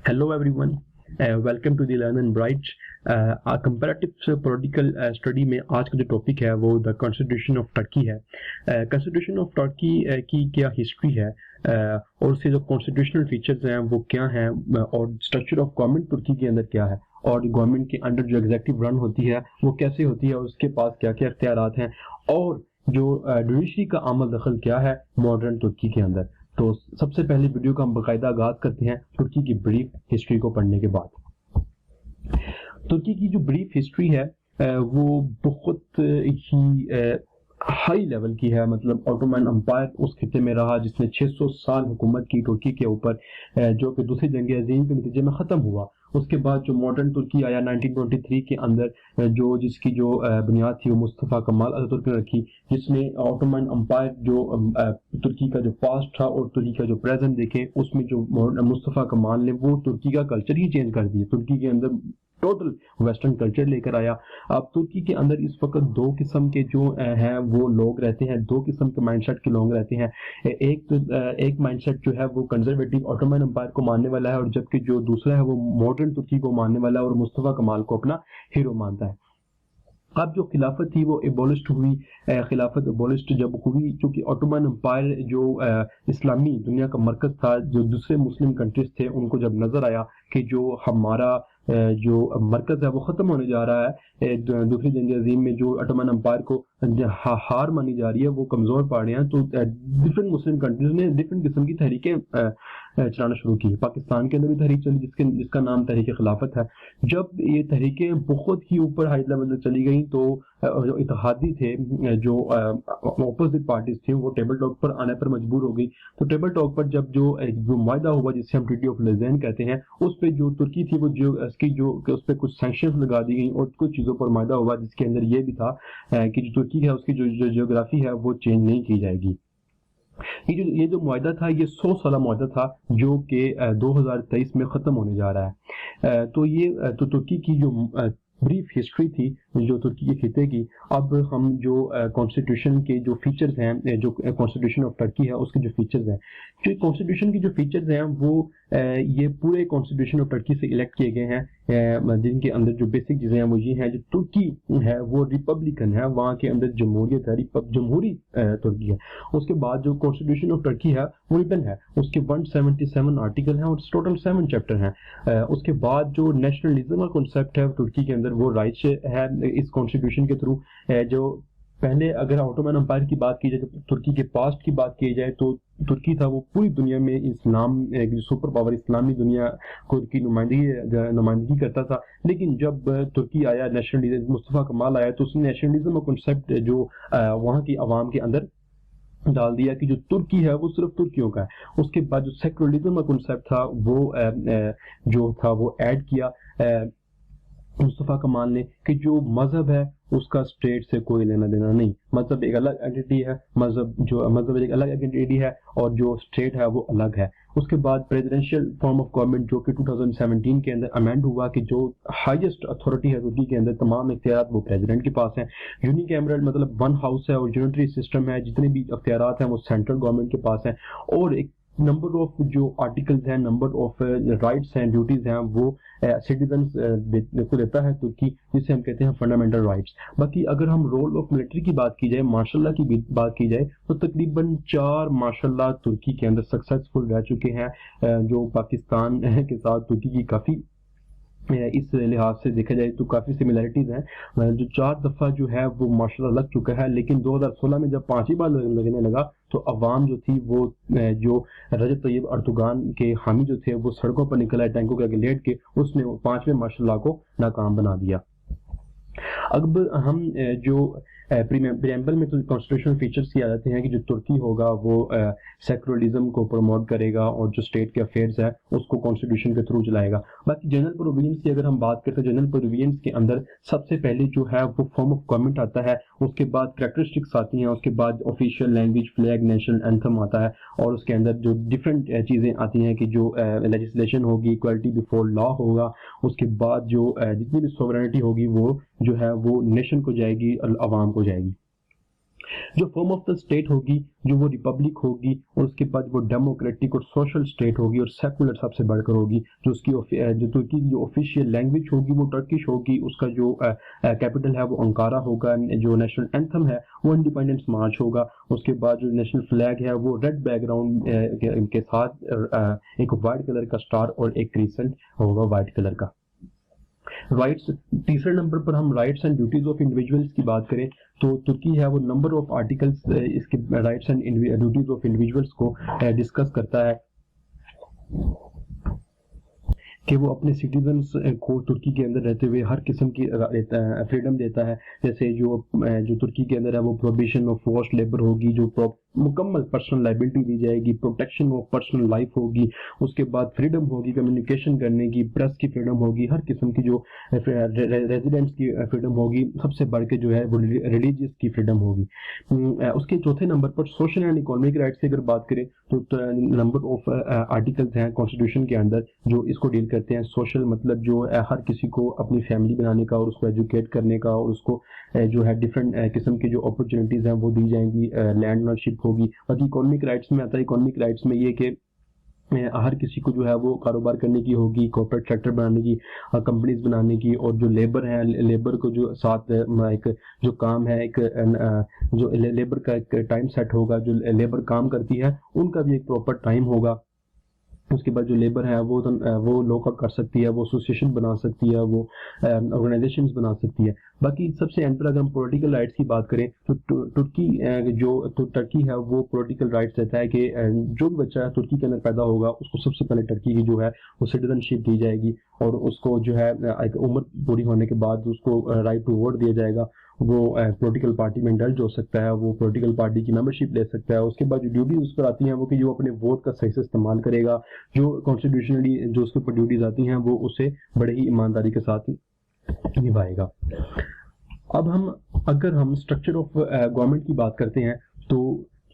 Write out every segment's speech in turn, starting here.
Hello everyone, welcome to the Learn and Write. Comparative political study में आज का जो टॉपिक है वो द कॉन्स्टिट्यूशन ऑफ टर्की है। कॉन्स्टिट्यूशन ऑफ टर्की की क्या हिस्ट्री है और उसके जो कॉन्स्टिट्यूशनल फीचर्स हैं वो क्या हैं और स्ट्रक्चर ऑफ गवर्नमेंट तुर्की के अंदर क्या है और गवर्नमेंट के अंडर जो एग्जीक्यूटिव रन होती है वो कैसे होती है, उसके पास क्या क्या इख्तियारात हैं और जो जुडिशरी का अमल दखल क्या है मॉडर्न तुर्की के अंदर। तो सबसे पहले वीडियो का हम बाकायदा आगाज करते हैं तुर्की की ब्रीफ हिस्ट्री को पढ़ने के बाद। तुर्की की जो ब्रीफ हिस्ट्री है वो बहुत ही हाई लेवल की है। मतलब ऑटोमन अंपायर उस खिते में रहा जिसने 600 साल हुकूमत की तुर्की के ऊपर, जो कि दूसरी जंग अजीम के नतीजे में ख़त्म हुआ। उसके बाद जो मॉडर्न तुर्की आया 1923 के अंदर, जिसकी जो बुनियाद थी वो मुस्तफ़ा कमाल अतातुर्क ने रखी, जिसने ऑटोमन अंपायर जो तुर्की का जो पास्ट था और तुर्की का जो प्रेजेंट देखें उसमें जो मुस्तफ़ा कमाल ने वो तुर्की का कल्चर ही चेंज कर दिया, तुर्की के अंदर टोटल वेस्टर्न कल्चर लेकर आया। अब तुर्की के अंदर इस वक्त दो किस्म के जो हैं वो लोग रहते हैं, दो किस्म के माइंडसेट के लोग रहते हैं। एक माइंडसेट जो है वो कंजर्वेटिव ऑटोमन एम्पायर को मानने वाला है और जबकि जो दूसरा है वो मॉडर्न तुर्की को मानने वाला है और मुस्तफ़ा कमाल को अपना हीरो मानता है। अब जो खिलाफत थी वो एबोलिस्ट हुई। खिलाफत एबोलिस्ट जब हुई, चूंकि ऑटोमन एम्पायर जो इस्लामी दुनिया का मरकज था, जो दूसरे मुस्लिम कंट्रीज थे उनको जब नजर आया कि जो हमारा जो मरकज है वो खत्म होने जा रहा है, दूसरी जंग अजीम में जो ऑटोमन एम्पायर को हार मानी जा रही है, वो कमजोर पड़ रहे हैं, तो डिफरेंट मुस्लिम कंट्रीज ने डिफरेंट किस्म की तहरीकें चलाना शुरू की। पाकिस्तान के अंदर भी तहरीक चली जिसका नाम तहरीक खिलाफत है। जब ये तहरीकें बहुत ही ऊपर हाई लेवल तक चली गई तो जो इत्तेहादी थे, जो ऑपोजिट पार्टीज थी, वो टेबल टॉक पर आने पर मजबूर हो गई। तो टेबल टॉक पर जब जो मुआहदा हुआ जिसे हम ट्रीटी ऑफ लेज़ेन कहते हैं, उस पर जो तुर्की थी वो जो इसकी जो उस पर कुछ सैंक्शंस लगा दी गई और कुछ चीज़ों पर मुआहदा हुआ जिसके अंदर ये भी था कि जो तुर्की है उसकी जो जियोग्राफी है वो चेंज नहीं की जाएगी। ये जो मुआहदा था ये 100 साल मुआहदा था जो कि 2023 में ख़त्म होने जा रहा है। तो ये तो तुर्की की जो ब्रीफ हिस्ट्री थी जो तुर्की के खिते की। अब हम जो कॉन्स्टिट्यूशन के जो फीचर्स हैं, जो कॉन्स्टिट्यूशन ऑफ टर्की है उसके जो फीचर्स हैं, जो कॉन्स्टिट्यूशन की जो फीचर्स हैं वो ये पूरे कॉन्स्टिट्यूशन ऑफ टर्की से इलेक्ट किए गए हैं, जिनके अंदर जो बेसिक चीजें हैं वो ये हैं। जो तुर्की है वो रिपब्लिकन है, वहाँ के अंदर जमहूरियत है, जमहूरी तुर्की है। उसके बाद जो कॉन्स्टिट्यूशन ऑफ टर्की है वो रिटन है, उसके 177 आर्टिकल हैं और टोटल 7 चैप्टर हैं। उसके बाद जो नेशनलिज्म का कॉन्सेप्ट है तुर्की के अंदर वो राइट है इस कॉन्स्टिट्यूशन के थ्रू। जो पहले अगर ऑटोमन एम्पायर की बात की जाए, तो तुर्की के पास्ट की बात की जाए तो तुर्की था वो पूरी दुनिया में इस्लाम एक सुपर पावर इस्लामी दुनिया को की नुमाइंदगी करता था। लेकिन जब तुर्की आया, नेशनलिज्म मुस्तफ़ा कमाल आया, तो उसने नेशनलिज्म का कॉन्सेप्ट जो वहाँ की आवाम के अंदर डाल दिया कि जो तुर्की है वो सिर्फ तुर्कियों का है। उसके बाद जो सेकुलरिज्म का कॉन्सेप्ट था वो जो था वो ऐड किया मुस्तफ़ा कमाल ने कि जो मजहब है उसका स्टेट से कोई लेना देना नहीं। मजहब एक अलग आइडेंटिटी है, मजहब एक अलग आइडेंटिटी है और जो स्टेट है वो अलग है। उसके बाद प्रेसिडेंशियल फॉर्म ऑफ गवर्नमेंट जो कि 2017 के अंदर अमेंड हुआ कि जो हाईएस्ट अथॉरिटी है तुर्की के अंदर, तमाम इख्तियारात वो प्रेसिडेंट के पास हैं। यूनिकैमरल मतलब वन हाउस है और यूनिटरी सिस्टम है, जितने भी इख्तियारात हैं वो सेंट्रल गवर्नमेंट के पास हैं। और एक नंबर ऑफ जो आर्टिकल्स हैं, नंबर ऑफ राइट्स हैं, ड्यूटीज हैं, वो सिटीजन को देता है तुर्की, जिसे हम कहते हैं फंडामेंटल राइट्स। बाकी अगर हम रोल ऑफ मिलिट्री की बात की जाए, मार्शल लॉ की बात की जाए, तो तकरीबन 4 मार्शल लॉ तुर्की के अंदर सक्सेसफुल रह चुके हैं, जो पाकिस्तान के साथ तुर्की की काफ़ी इस लिहाज से देखा जाए तो काफ़ी सिमिलरिटीज़ हैं। जो 4 दफ़ा जो है वो मार्शल लॉ लग चुका है, लेकिन 2016 में जब 5वीं बार लगने लगा तो अवाम जो थी वो जो रजब तैयब अर्दोगान के हामी जो थे वो सड़कों पर निकल आए टैंकों के आगे लेट के, उसने 5वें मार्शल लॉ को नाकाम बना दिया। अब हम जो प्रीएम्बल में तो कॉन्स्टिट्यूशनल फीचर्स ये आ जाते हैं कि जो तुर्की होगा वो सेकुलरिज्म को प्रमोट करेगा और जो स्टेट के अफेयर्स है उसको कॉन्स्टिट्यूशन के थ्रू चलाएगा। बाकी जनरल प्रोविजंस की अगर हम बात करते हैं, जनरल प्रोविजंस के अंदर सबसे पहले जो है वो फॉर्म ऑफ गवर्नमेंट आता है, उसके बाद कैरेक्टरिस्टिक्स आती हैं, उसके बाद official language, flag, national anthem आता है और उसके अंदर जो डिफरेंट चीज़ें आती हैं कि जो लेजिस्लेशन होगी, इक्वालिटी बिफोर लॉ होगा, उसके बाद जो जितनी भी सॉवरेनिटी होगी वो जो है वो नेशन को जाएगी और अवाम को जाएगी। जो फॉर्म ऑफ द स्टेट होगी जो वो रिपब्लिक होगी, और उसके बाद वो डेमोक्रेटिक और सोशल स्टेट होगी, और सेकुलर सबसे बढ़कर होगी। जो उसकी जो तुर्की की जो ऑफिशियल लैंग्वेज होगी वो टर्किश होगी, उसका जो कैपिटल है वो अंकारा होगा, जो नेशनल एंथम है वो इंडिपेंडेंस मार्च होगा, उसके बाद जो नेशनल फ्लैग है वो रेड बैकग्राउंड के साथ एक वाइट कलर का स्टार और एक क्रिसेंट होगा वाइट कलर का। राइट्स, तीसरे नंबर पर हम rights and duties of individuals की बात करें तो तुर्की है वो नंबर ऑफ आर्टिकल्स इसके rights and duties of individuals को डिस्कस करता है कि वो अपने सिटीजन्स को तुर्की के अंदर रहते हुए हर किस्म की फ्रीडम देता है। जैसे जो तुर्की के अंदर है वो प्रोहिबिशन ऑफ फोर्स्ड लेबर होगी, जो मुकम्मल पर्सनल लाइबिलिटी दी जाएगी, प्रोटेक्शन ऑफ पर्सनल लाइफ होगी, उसके बाद फ्रीडम होगी कम्युनिकेशन करने की, प्रेस की फ्रीडम होगी, हर किस्म की जो रेजिडेंट्स की फ्रीडम होगी, सबसे बढ़ के जो है वो रिलीजियस की फ्रीडम होगी। उसके चौथे नंबर पर सोशल एंड इकोनॉमिक राइट्स की अगर बात करें तो नंबर ऑफ आर्टिकल्स हैं कॉन्स्टिट्यूशन के अंदर जो इसको डील करते हैं। सोशल मतलब जो हर किसी को अपनी फैमिली बनाने का और उसको एजुकेट करने का, और उसको जो है डिफरेंट किस्म की जो अपॉर्चुनिटीज हैं वो दी जाएंगी, लैंड ओनरशिप होगी। बाकी इकोनॉमिक राइट्स में आता है, इकोनॉमिक राइट्स में ये कि हर किसी को जो है वो कारोबार करने की होगी, कॉर्पोरेट सेक्टर बनाने की, कंपनीज बनाने की, और जो लेबर है लेबर को जो साथ एक जो काम है एक जो लेबर का एक टाइम सेट होगा, जो लेबर काम करती है उनका भी एक प्रॉपर टाइम होगा। उसके बाद जो लेबर है वो लॉकआउट कर सकती है, वो एसोसिएशन बना सकती है, वो ऑर्गेनाइजेशंस बना सकती है। बाकी सबसे एंड पर अगर हम पॉलिटिकल राइट्स की बात करें तो टर्की है वो पॉलिटिकल राइट्स देता है कि जो भी बच्चा तुर्की के अंदर पैदा होगा उसको सबसे पहले टर्की की जो है वो सिटीजनशिप दी जाएगी, और उसको जो है एक उम्र पूरी होने के बाद उसको राइट टू वोट दिया जाएगा। वो पॉलिटिकल पार्टी में इंडल्ज हो सकता है, वो पॉलिटिकल पार्टी की मेंबरशिप ले सकता है। उसके बाद जो ड्यूटीज उस पर आती हैं वो कि जो अपने वोट का सही से इस्तेमाल करेगा, जो कॉन्स्टिट्यूशनली जो उसके ऊपर ड्यूटीज आती हैं वो उसे बड़े ही ईमानदारी के साथ निभाएगा। अब अगर हम स्ट्रक्चर ऑफ गवर्नमेंट की बात करते हैं तो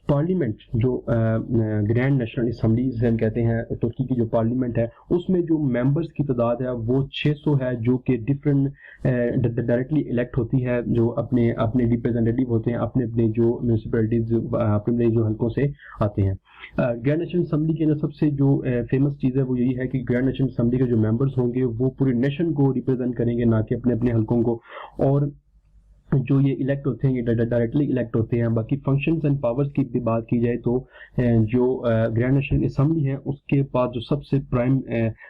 पार्लियामेंट जो ग्रैंड नेशनल असेंबलीज हम कहते हैं तुर्की की जो पार्लियामेंट है उसमें जो मेंबर्स की तादाद है वो 600 है, जो कि डिफरेंट डायरेक्टली इलेक्ट होती है, जो अपने अपने रिप्रेजेंटेटिव होते हैं अपने अपने जो म्यूनिसिपैलिटीज अपने जो हल्कों से आते हैं। ग्रैंड नेशनल असेंबली के अंदर सबसे जो फेमस चीज़ है वो यही है कि ग्रैंड नेशनल असेंबली के जो मेंबर्स होंगे वो पूरे नेशन को रिप्रेजेंट करेंगे, ना कि अपने अपने हल्कों को। और जो ये इलेक्ट होते हैं ये डायरेक्टली इलेक्ट होते हैं। बाकी फंक्शंस एंड पावर्स की भी बात की जाए तो जो ग्रैंड नेशनल असेंबली है उसके पास जो सबसे प्राइम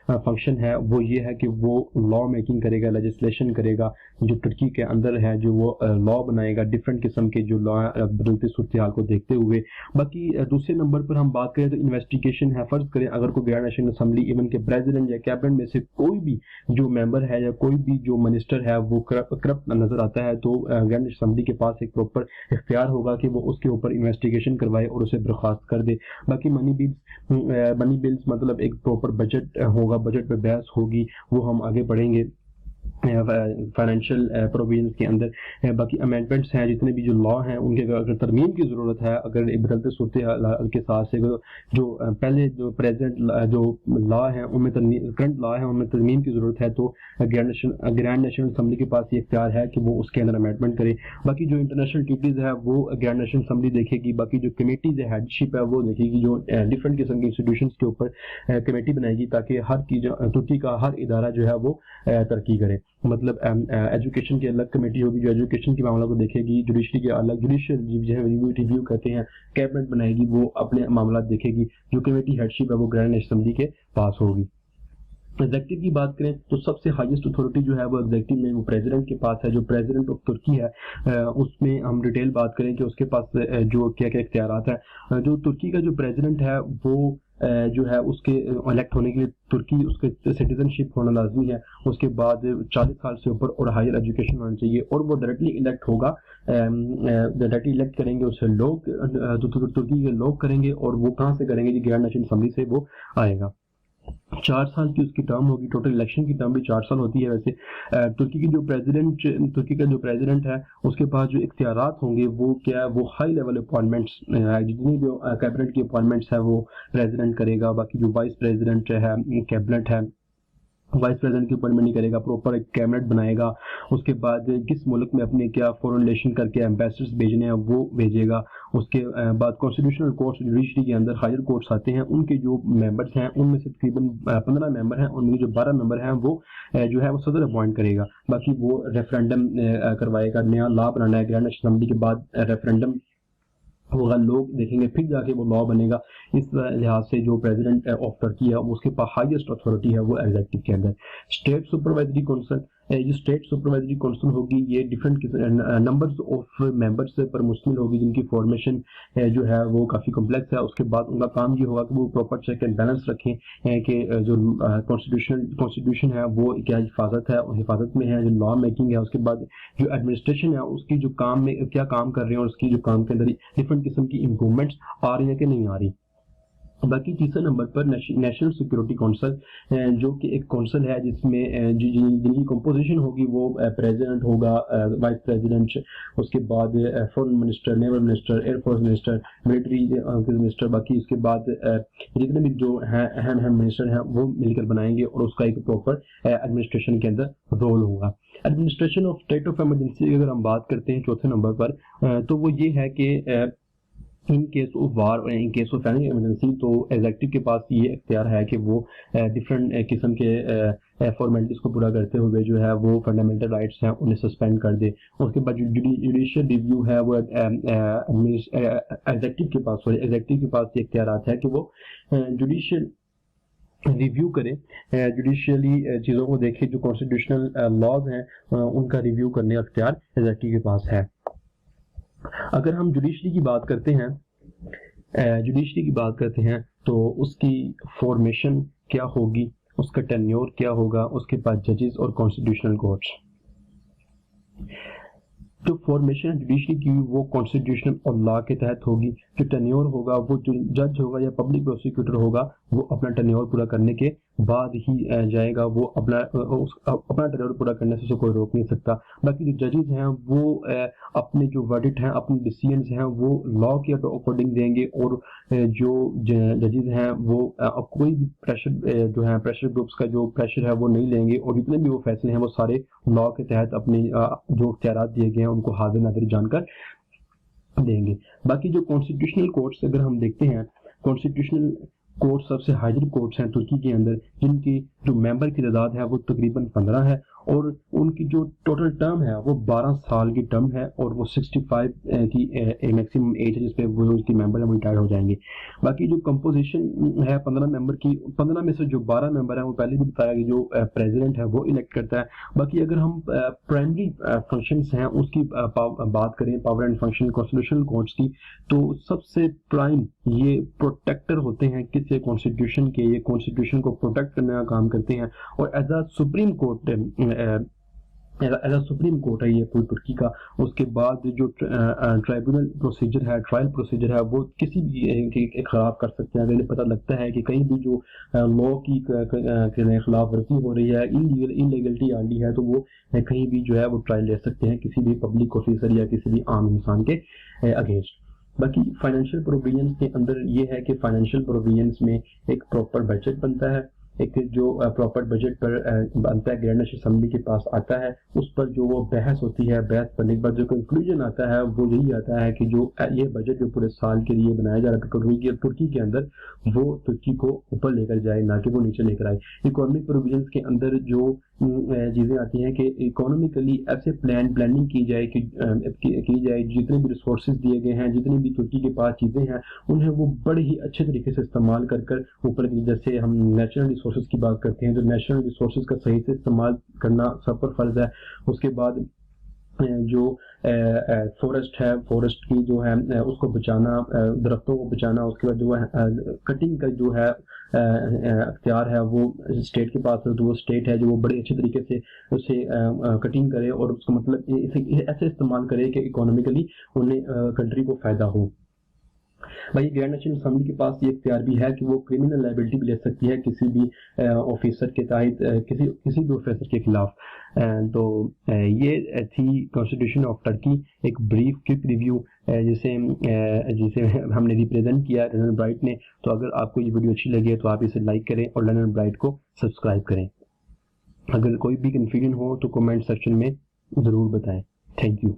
फंक्शन है वो ये है कि वो लॉ मेकिंग करेगा, लेजिस्लेशन करेगा, जो तुर्की के अंदर है जो वो लॉ बनाएगा डिफरेंट किस्म के जो लॉ बदलते सूरत हाल को देखते हुए। बाकी दूसरे नंबर पर हम बात करें तो इन्वेस्टिगेशन है। फर्ज करें अगर कोई ग्रैंड नेशनल असेंबली इवन के प्रेसिडेंट या कैबिनेट में से कोई भी जो मेंबर है या कोई भी जो मिनिस्टर है वो करप्ट नजर आता है तो ग्रैंड असेंबली के पास एक प्रॉपर इख्तियार होगा कि वो उसके ऊपर इन्वेस्टिगेशन करवाए और उसे बर्खास्त कर दे। बाकी मनी बिल्स मतलब एक प्रॉपर बजट होगा, बजट पे बहस होगी, वो हम आगे बढ़ेंगे फाइनेंशियल प्रोविजंस के अंदर। बाकी अमेंडमेंट्स हैं, जितने भी जो लॉ हैं उनके अगर तरमीम की ज़रूरत है, अगर बदलते सूरत के साथ से जो पहले जो प्रेजेंट जो लॉ है उनमें करंट लॉ है उनमें तरमीम की ज़रूरत है तो ग्रैंड नेशनल असेंबली के पास ये इख्तियार है कि वो उसके अंदर अमेंडमेंट करे। बाकी जो इंटरनेशनल ट्रीटीज़ है वो ग्रैंड नेशनल असेंबली देखेगी। बाकी जो कमेटीज़ है हेडशिप है वो देखेगी, जो डिफरेंट किस्म के इंस्टीट्यूशंस के ऊपर कमेटी बनाएगी ताकि हर की तुर्की का हर इदारा जो है वो तरक्की करे। मतलब एजुकेशन की अलग कमेटी होगी जो एजुकेशन के मामला को देखेगी, जुडिशरी के अलग जुडिशियल रिव्यू कहते हैं, कैबिनेट बनाएगी वो अपने मामला देखेगी। जो कमेटी हेडशिप है वो ग्रैंड नेशनल असेंबली के पास होगी। एग्जेक्टिव की बात करें तो सबसे हाईएस्ट अथॉरिटी जो है वो एग्जेक्टिव में वो प्रेसिडेंट के पास है। जो प्रेसिडेंट ऑफ तुर्की है उसमें हम डिटेल बात करें कि उसके पास जो क्या क्या इख्तियारात है। जो तुर्की का जो प्रेसिडेंट है वो जो है उसके इलेक्ट होने के लिए तुर्की उसके सिटीजनशिप होना लाजमी है, उसके बाद 40 साल से ऊपर और हायर एजुकेशन होना चाहिए, और वो डायरेक्टली इलेक्ट होगा। डायरेक्टली इलेक्ट करेंगे उसे लोग, तुर्की के लोग करेंगे, और वो कहाँ से करेंगे जी ग्रैंड नेशनल असेंबली से वो आएगा। 4 साल की उसकी टर्म होगी, टोटल इलेक्शन की टर्म भी 4 साल होती है। वैसे तुर्की का जो प्रेसिडेंट है उसके पास जो इख्तियारात होंगे वो क्या है, वो हाई लेवल अपॉइंटमेंट्स जितनी भी कैबिनेट की अपॉइंटमेंट्स है वो प्रेसिडेंट करेगा। बाकी जो वाइस प्रेसिडेंट है कैबिनेट है वाइस प्रेसिडेंट की अपॉइंटमेंट नहीं करेगा, प्रॉपर एक कैबिनेट बनाएगा, उसके बाद किस मुल्क में अपने क्या फॉरेन रिलेशन करके एम्बेसडर्स भेजने हैं वो भेजेगा, उसके बाद कॉन्स्टिट्यूशनल कोर्ट्स जुडिशरी के अंदर हायर कोर्ट्स आते हैं, उनके जो मेंबर्स हैं उनमें से तकरीबन 15 मेंबर हैं, उनमें जो 12 मेंबर हैं वो जो है वो सदर अपॉइंट करेगा, बाकी वो रेफरेंडम करवाएगा, नया लॉ बनाना है, ग्रैंड नेशनल असेंबली के बाद रेफरेंडम होगा, लोग देखेंगे, फिर जाके वो लॉ बनेगा। इस लिहाज से जो प्रेसिडेंट ऑफ टर्की है उसके पास हाईएस्ट अथॉरिटी है वो एग्जीक्यूटिव के अंदर। स्टेट सुपरवाइजरी काउंसिल, ये स्टेट सुपरवाइजरी काउंसिल होगी, ये डिफरेंट नंबर्स ऑफ मेंबर्स पर मुश्तमिल होगी, जिनकी फॉर्मेशन जो है वो काफ़ी कॉम्प्लेक्स है। उसके बाद उनका काम ये होगा कि वो प्रॉपर चेक एंड बैलेंस रखें कि जो कॉन्स्टिट्यूशन है वो क्या हिफाजत है, हिफाजत में है, जो लॉ मेकिंग है, उसके बाद जो एडमिनिस्ट्रेशन है उसकी जो काम में क्या काम कर रहे हैं और उसकी जो काम के अंदर डिफरेंट किस्म की इम्प्रूवमेंट्स आ रही है कि नहीं आ रही। बाकी तीसरे नंबर पर नेशनल सिक्योरिटी काउंसिल, जो कि एक काउंसिल है जिसमें जिनकी कंपोजिशन होगी वो प्रेसिडेंट होगा, वाइस प्रेसिडेंट, उसके बाद foreign minister, naval minister, air force minister, military minister, बाकी इसके बाद जितने भी जो हैं अहम मिनिस्टर हैं वो मिलकर बनाएंगे और उसका एक प्रॉपर एडमिनिस्ट्रेशन के अंदर रोल होगा। Administration of state of emergency की अगर हम बात करते हैं चौथे नंबर पर, तो वो ये है कि इन केस ऑफ वार और in case of any emergency तो एग्जीक्यूटिव के पास ये इख्तियार है कि वो डिफरेंट किस्म के फॉर्मेलिटीज को पूरा करते हुए जो है वो फंडामेंटल राइट्स हैं उन्हें सस्पेंड कर दे। उसके बाद जुडिशियल रिव्यू है वो एग्जीक्यूटिव के पास ये इख्तियार है कि वो जुडिशियल रिव्यू करें, जुडिशियली चीज़ों को देखें, जो कॉन्स्टिट्यूशनल लॉज हैं उनका रिव्यू करने का इख्तियार एग्जीक्यूटिव के पास है। अगर हम जुडिशरी की बात करते हैं तो उसकी फॉर्मेशन क्या होगी, उसका टेन्योर क्या होगा, उसके पास जजेस और कॉन्स्टिट्यूशनल कोर्ट्स। जो फॉर्मेशन जुडिशरी की वो कॉन्स्टिट्यूशनल और लॉ के तहत होगी। जो टेन्योर होगा वो जो जज होगा या पब्लिक प्रोसिक्यूटर होगा वो अपना टेन्योर पूरा करने के बाद ही जाएगा, वो अपना टेन्योर पूरा करने से कोई रोक नहीं सकता। बाकी जो जजेस हैं वो अपने जो वर्डिक्ट हैं, अपने डिसीजंस हैं वो लॉ के अकॉर्डिंग देंगे और जो जजेस हैं वो कोई भी प्रेशर जो है प्रेशर ग्रुप्स का जो प्रेशर है वो नहीं लेंगे और जितने भी वो फैसले हैं वो सारे लॉ के तहत अपने जो इख्तियार दिए गए हैं उनको हाजिर नाज़िर जानकर देंगे। बाकी जो कॉन्स्टिट्यूशनल कोर्ट्स अगर हम देखते हैं, कॉन्स्टिट्यूशनल कोर्ट सबसे हायर कोर्ट्स हैं तुर्की के अंदर, जिनकी जो मेंबर की तादाद है वो तकरीबन 15 है और उनकी जो टोटल टर्म है वो 12 साल की टर्म है और वो 65 की मैक्सिमम एज है जिसपे वो उसकी मेंबर है वो रिटायर हो जाएंगे। बाकी जो कंपोजिशन है 15 मेंबर की, 15 में से जो 12 मेंबर हैं वो पहले भी बताया कि जो प्रेसिडेंट है वो इलेक्ट करता है। बाकी अगर हम प्राइमरी फंक्शंस हैं उसकी बात करें, power and function constitutional courts की, तो सबसे प्राइम ये प्रोटेक्टर होते हैं किसी कॉन्स्टिट्यूशन के, ये कॉन्स्टिट्यूशन को प्रोटेक्ट करने का काम करते हैं और as a supreme court as a supreme court है ये पूरी तुर्की का। उसके बाद जो ट्राइब्यूनल प्रोसीजर है, ट्रायल प्रोसीजर है, वो किसी भी के खिलाफ कर सकते हैं। अगर पता लगता है कि कहीं भी जो लॉ की खिलाफ वर्जी हो रही है, इलीगलिटी आ रही है, तो वो कहीं भी जो है वो ट्रायल ले सकते हैं किसी भी पब्लिक ऑफिसर या किसी भी आम इंसान के अगेंस्ट। बाकी फाइनेंशियल प्रोविजंस के अंदर ये है कि फाइनेंशियल प्रोविजंस में एक प्रॉपर बजट बनता है, एक जो प्रॉपर बजट पर बनता है, ग्रैंड नेशनल असेंबली के पास आता है, उस पर जो वो बहस होती है, बहस करने के बाद जो कंक्लूजन आता है वो यही आता है कि जो ये बजट जो पूरे साल के लिए बनाया जा रहा है तुर्की के अंदर, वो तुर्की को ऊपर लेकर जाए, ना कि वो नीचे लेकर आए। इकोनॉमिक प्रोविजंस के अंदर जो चीज़ें आती हैं कि इकोनॉमिकली ऐसे प्लानिंग की जाए कि जितने भी रिसोर्सेज दिए गए हैं, जितनी भी तुर्की के पास चीज़ें हैं, उन्हें वो बड़े ही अच्छे तरीके से इस्तेमाल कर ऊपर, जैसे हम नेचुरल रिसोर्सेज की बात करते हैं तो नेचुरल रिसोर्सेज का सही से इस्तेमाल करना सब पर फर्ज है। उसके बाद जो फॉरेस्ट है, फॉरेस्ट की जो है उसको बचाना, दरख्तों को बचाना, उसके बाद जो है कटिंग का जो है अख्तियार है वो स्टेट के पास है, तो वो स्टेट है जो वो बड़े अच्छे तरीके से उसे कटिंग करे और उसको मतलब ऐसे इस्तेमाल करे कि इकोनॉमिकली उन्हें कंट्री को फ़ायदा हो। भाई ग्रैंड नेशनल असेंबली के पास ये इख्तियार भी है कि वो क्रिमिनल लायबिलिटी भी ले सकती है किसी भी ऑफिसर के तहत, किसी भी ऑफिसर के खिलाफ। तो ये थी कॉन्स्टिट्यूशन ऑफ टर्की, एक ब्रीफ क्विक रिव्यू जिसे हमने रिप्रेजेंट किया लर्नर ब्राइट ने। तो अगर आपको ये वीडियो अच्छी लगी है तो आप इसे लाइक करें और लर्नर ब्राइट को सब्सक्राइब करें। अगर कोई भी कन्फ्यूजन हो तो कमेंट सेक्शन में ज़रूर बताएं। Thank you.